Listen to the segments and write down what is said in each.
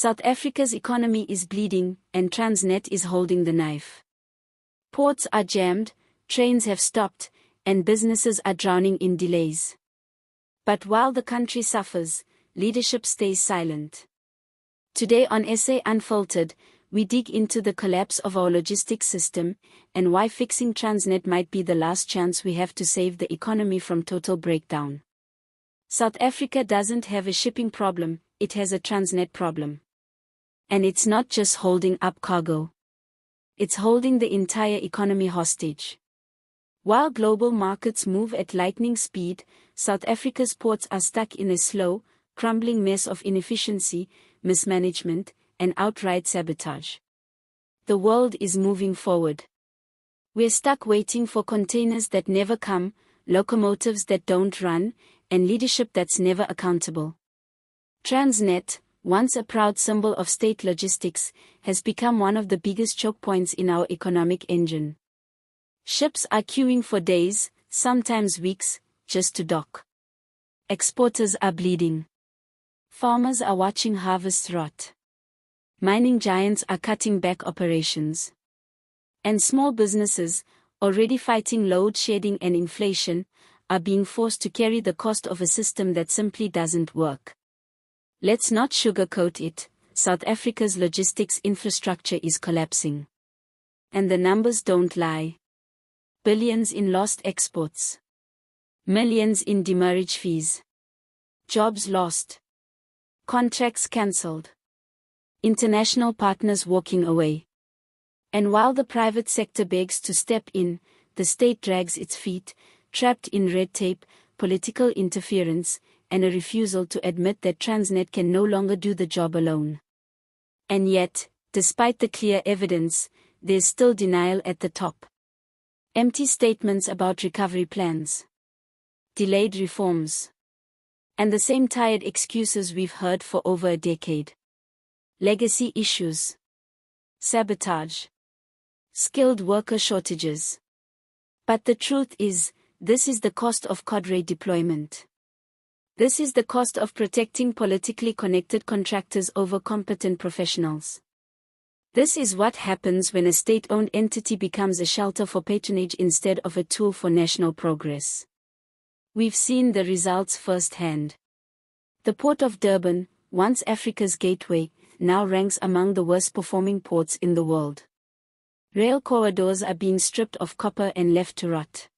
South Africa's economy is bleeding, and Transnet is holding the knife. Ports are jammed, trains have stopped, and businesses are drowning in delays. But while the country suffers, leadership stays silent. Today on SA Unfiltered, we dig into the collapse of our logistics system, and why fixing Transnet might be the last chance we have to save the economy from total breakdown. South Africa doesn't have a shipping problem, it has a Transnet problem. And it's not just holding up cargo. It's holding the entire economy hostage. While global markets move at lightning speed, South Africa's ports are stuck in a slow, crumbling mess of inefficiency, mismanagement, and outright sabotage. The world is moving forward. We're stuck waiting for containers that never come, locomotives that don't run, and leadership that's never accountable. Transnet, once a proud symbol of state logistics, has become one of the biggest choke points in our economic engine. Ships are queuing for days, sometimes weeks, just to dock. Exporters are bleeding. Farmers are watching harvests rot. Mining giants are cutting back operations. And small businesses, already fighting load shedding and inflation, are being forced to carry the cost of a system that simply doesn't work. Let's not sugarcoat it, South Africa's logistics infrastructure is collapsing. And the numbers don't lie. Billions in lost exports. Millions in demurrage fees. Jobs lost. Contracts cancelled. International partners walking away. And while the private sector begs to step in, the state drags its feet, trapped in red tape, political interference, and a refusal to admit that Transnet can no longer do the job alone. And yet, despite the clear evidence, there's still denial at the top. Empty statements about recovery plans. Delayed reforms. And the same tired excuses we've heard for over a decade. Legacy issues. Sabotage. Skilled worker shortages. But the truth is, this is the cost of cadre deployment. This is the cost of protecting politically connected contractors over competent professionals. This is what happens when a state-owned entity becomes a shelter for patronage instead of a tool for national progress. We've seen the results firsthand. The Port of Durban, once Africa's gateway, now ranks among the worst-performing ports in the world. Rail corridors are being stripped of copper and left to rot.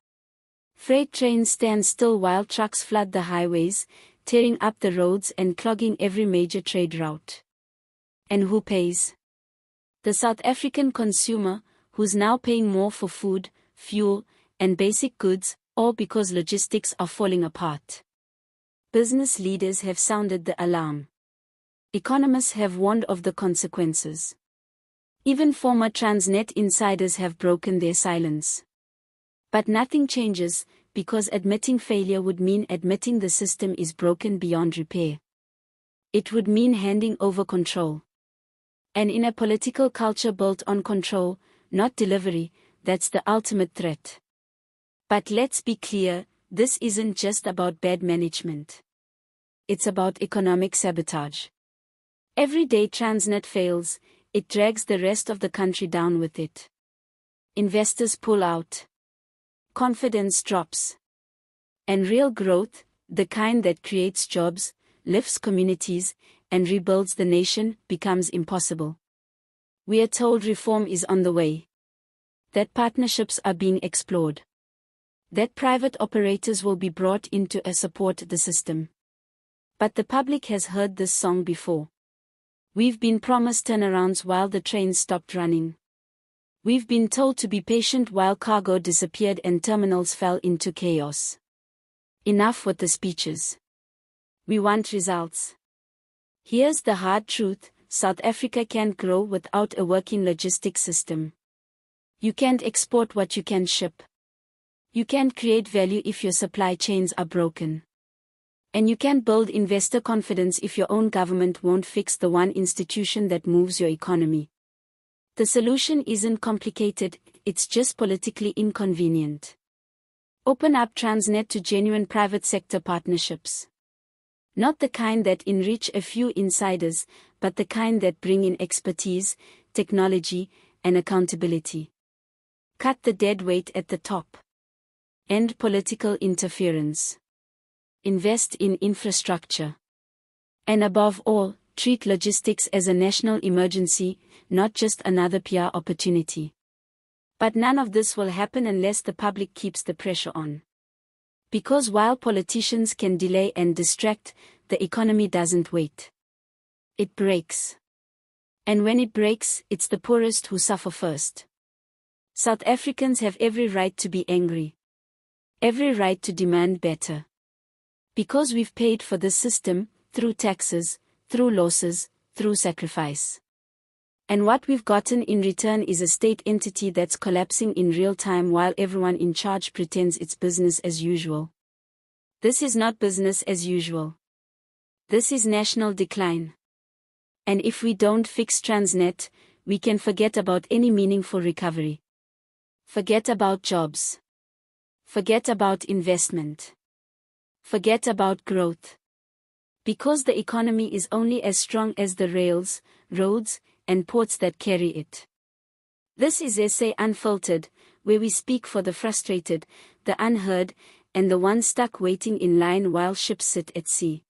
Freight trains stand still while trucks flood the highways, tearing up the roads and clogging every major trade route. And who pays? The South African consumer, who's now paying more for food, fuel, and basic goods, all because logistics are falling apart. Business leaders have sounded the alarm. Economists have warned of the consequences. Even former Transnet insiders have broken their silence. But nothing changes, because admitting failure would mean admitting the system is broken beyond repair. It would mean handing over control. And in a political culture built on control, not delivery, that's the ultimate threat. But let's be clear, this isn't just about bad management. It's about economic sabotage. Every day Transnet fails, it drags the rest of the country down with it. Investors pull out. Confidence drops. And real growth, the kind that creates jobs, lifts communities, and rebuilds the nation, becomes impossible. We are told reform is on the way. That partnerships are being explored. That private operators will be brought in to support the system. But the public has heard this song before. We've been promised turnarounds while the trains stopped running. We've been told to be patient while cargo disappeared and terminals fell into chaos. Enough with the speeches. We want results. Here's the hard truth, South Africa can't grow without a working logistics system. You can't export what you can ship. You can't create value if your supply chains are broken. And you can't build investor confidence if your own government won't fix the one institution that moves your economy. The solution isn't complicated, it's just politically inconvenient. Open up Transnet to genuine private sector partnerships. Not the kind that enrich a few insiders, but the kind that bring in expertise, technology, and accountability. Cut the dead weight at the top. End political interference. Invest in infrastructure. And above all, treat logistics as a national emergency, not just another PR opportunity. But none of this will happen unless the public keeps the pressure on. Because while politicians can delay and distract, the economy doesn't wait. It breaks. And when it breaks, it's the poorest who suffer first. South Africans have every right to be angry. Every right to demand better. Because we've paid for this system, through taxes, through losses, through sacrifice. And what we've gotten in return is a state entity that's collapsing in real time while everyone in charge pretends it's business as usual. This is not business as usual. This is national decline. And if we don't fix Transnet, we can forget about any meaningful recovery. Forget about jobs. Forget about investment. Forget about growth. Because the economy is only as strong as the rails, roads, and ports that carry it. This is SA Unfiltered, where we speak for the frustrated, the unheard, and the ones stuck waiting in line while ships sit at sea.